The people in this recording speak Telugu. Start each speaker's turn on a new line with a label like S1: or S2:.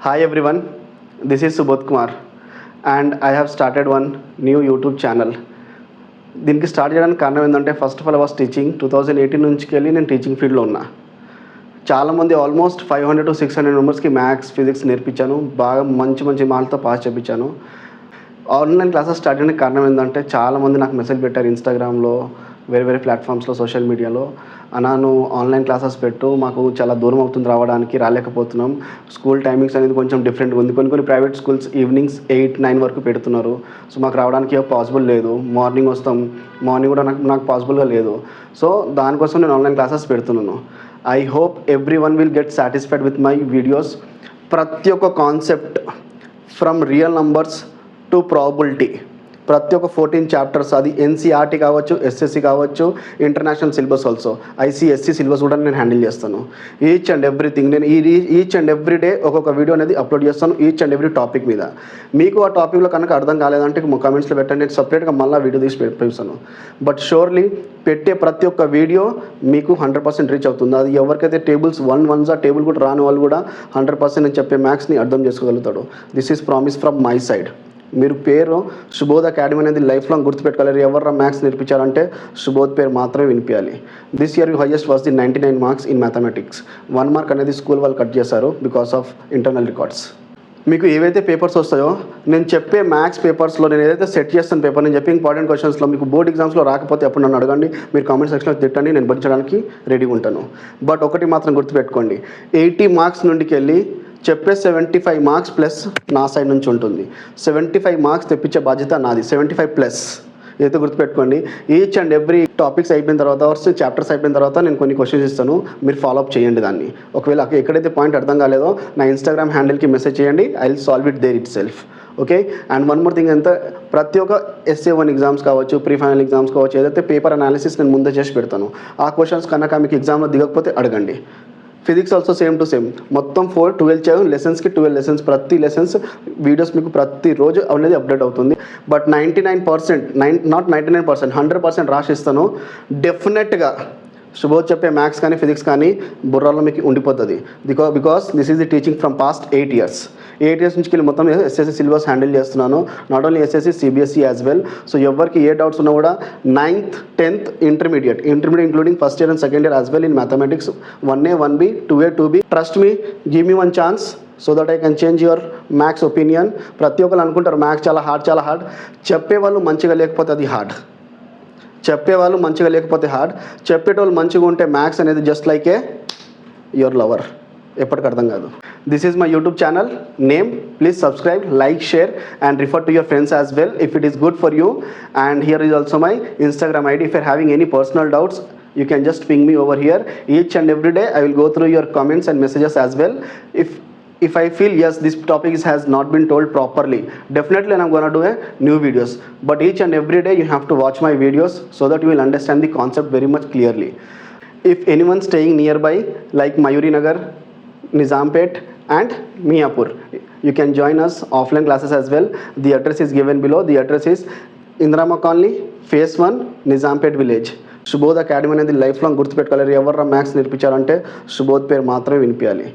S1: Hi everyone, this is Subodh Kumar and I have started one new YouTube channel. దీనికి స్టార్ట్ చేయడానికి కారణం ఏంటంటే first of all was teaching 2018 నుంచి వెళ్ళి నేను టీచింగ్ ఫీల్డ్లో ఉన్నా. చాలామంది ఆల్మోస్ట్ 500 to 600 మెంబర్స్కి మ్యాథ్స్ ఫిజిక్స్ నేర్పించాను. బాగా మంచి మార్కులతో పాస్ చేయించాను. ఆన్లైన్ క్లాసెస్ స్టార్ట్ చేయడానికి కారణం ఏంటంటే చాలామంది నాకు మెసేజ్ పెట్టారు ఇన్స్టాగ్రామ్లో, వేరే ప్లాట్ఫామ్స్లో, సోషల్ మీడియాలో. అన్నా నువ్వు ఆన్లైన్ క్లాసెస్ పెట్టు, మాకు చాలా దూరం అవుతుంది రావడానికి, రాలేకపోతున్నాం. స్కూల్ టైమింగ్స్ అనేది కొంచెం డిఫరెంట్గా ఉంది. కొన్ని ప్రైవేట్ స్కూల్స్ ఈవినింగ్స్ 8-9 వరకు పెడుతున్నారు. సో మాకు రావడానికి పాసిబుల్ లేదు. మార్నింగ్ వస్తాం, మార్నింగ్ కూడా నాకు పాసిబుల్గా లేదు. సో దానికోసం నేను ఆన్లైన్ క్లాసెస్ పెడుతున్నాను. I hope every one will get satisfied with my videos. ప్రతి ఒక్క concept from real numbers to probability, ప్రతి ఒక్క 14 చాప్టర్స్, అది ఎన్సీఆర్టీ కావచ్చు, ఎస్ఎస్సి కావచ్చు, international syllabus also, ICSC syllabus కూడా నేను హ్యాండిల్ చేస్తాను. ఈచ్ అండ్ ఎవ్రీథింగ్ నేను ఈచ్ అండ్ ఎవ్రీ డే ఒక్కొక్క వీడియో అనేది అప్లోడ్ చేస్తాను ఈచ్ అండ్ ఎవ్రీ టాపిక్ మీద. మీకు ఆ టాపిక్లో కనుక అర్థం కాలేదంటే కామెంట్స్లో పెట్టండి, నేను సపరేట్గా మళ్ళీ వీడియో తీసి పెడతాను. బట్ షూర్లీ పెట్టే ప్రతి ఒక్క వీడియో మీకు 100% రీచ్ అవుతుంది. అది ఎవరికైతే టేబుల్స్ 1 టేబుల్ కూడా రాని వాళ్ళు కూడా 100% నేను చెప్పే మ్యాథ్స్ని అర్థం చేసుకోగలుగుతాడు. This is promise from my side. మీరు పేరు సుబోధ్ అకాడమీ అనేది లైఫ్ లాంగ్ గుర్తుపెట్టుకోలేరు. ఎవరు మ్యాథ్స్ నేర్పించారంటే సుబోధ్ పేరు మాత్రమే వినిపించాలి. This year highest was the 99 marks in mathematics. 1 mark అనేది స్కూల్ వాళ్ళు కట్ చేశారు బికాస్ ఆఫ్ ఇంటర్నల్ రికార్డ్స్. మీకు ఏవైతే పేపర్స్ వస్తాయో నేను చెప్పే మ్యాథ్స్ పేపర్స్లో నేను ఏదైతే సెట్ చేస్తాను పేపర్, నేను చెప్పే ఇంపార్టెంట్ క్వశ్చన్స్లో మీకు బోర్డ్ ఎగ్జామ్స్లో రాకపోతే అప్పుడు నన్ను అడగండి, మీరు కామెంట్ సెక్షన్లో తిట్టండి, నేను భరించడానికి రెడీగా ఉంటాను. బట్ ఒకటి మాత్రం గుర్తుపెట్టుకోండి, 80 మార్క్స్ నుండికి వెళ్ళి చెప్పే 75 మార్క్స్ ప్లస్ నా సైడ్ నుంచి ఉంటుంది. 75 మార్క్స్ తెప్పించే బాధ్యత నాది, 75 ప్లస్. ఇదైతే గుర్తుపెట్టుకోండి. ఈచ్ అండ్ ఎవ్రీ టాపిక్స్ అయిపోయిన తర్వాత, చాప్టర్స్ అయిపోయిన తర్వాత నేను కొన్ని క్వశ్చన్స్ ఇస్తాను, మీరు ఫాలోఅప్ చేయండి దాన్ని. ఒకవేళ ఎక్కడైతే పాయింట్ అర్థం కాలేదో నా ఇన్స్టాగ్రామ్ హ్యాండిల్కి మెసేజ్ చేయండి, I will solve it there itself. Okay. And one more thing, ఎంత ప్రతి ఒక్క SA1 ఎగ్జామ్స్ కావచ్చు, ప్రీ ఫైనల్ ఎగ్జామ్స్ కావచ్చు, ఏదైతే పేపర్ అనాలిసిస్ నేను ముందే చేసి పెడతాను. ఆ క్వశ్చన్స్ కనుక మీకు ఎగ్జామ్లో దిగకపోతే అడగండి. Physics also same to same. మొత్తం 12 లెసన్స్కి 12 లెసన్స్, ప్రతి లెసన్స్ వీడియోస్ మీకు ప్రతిరోజు అనేది అప్డేట్ అవుతుంది. బట్ 99%, నాట్ 99%, 100% రాసిస్తాను. డెఫినెట్గా సుబోధ్ చెప్పే మ్యాథ్స్ కానీ ఫిజిక్స్ కానీ బుర్రాలో మీకు ఉండిపోతుంది. Because this is the teaching from past 8 years. 8 years నుంచి మొత్తం SSC సిలబస్ హ్యాండిల్ చేస్తున్నాను. Not only SSC, CBSE as well. So ఎవరికి ఏ డౌట్స్ ఉన్నా కూడా 9th, 10th, intermediate including first year and second year as well in mathematics 1A, 1B, 2A, 2B. Trust me, give me one chance so that I can change your maths opinion. ప్రతి ఒక్కరు అనుకుంటారు మ్యాథ్స్ చాలా హార్డ్. చెప్పేవాళ్ళు మంచిగా లేకపోతే అది హార్డ్. చెప్పేవాళ్ళు మంచిగా లేకపోతే హార్డ్. చెప్పేటోళ్ళు మంచిగా ఉంటే మ్యాథ్స్ అనేది just like A your lover, ఎప్పటికి అర్థం కాదు. This is my YouTube channel name. Please subscribe, like, share and refer to your friends as well if it is good for you. And here is also my Instagram ID. If you're having any personal doubts, you can just ping me over here. Each and every day I will go through your comments and messages as well. If I feel yes, this topic has not been told properly, definitely I'm going to do a new videos. But each and every day you have to watch my videos so that you will understand the concept very much clearly. If anyone staying nearby like Mayuri Nagar, Nizampet and Miapur, you can join us offline classes as well. The address is given below. The address is Indrama Colony, Phase 1, Nizampet Village. Subodh Academy అనేది లైఫ్ లాంగ్ గుర్తుపెట్టుకోలేరు. ఎవరు మ్యాథ్స్ నేర్పించాలంటే సుబోధ్ పేరు మాత్రమే వినిపించాలి.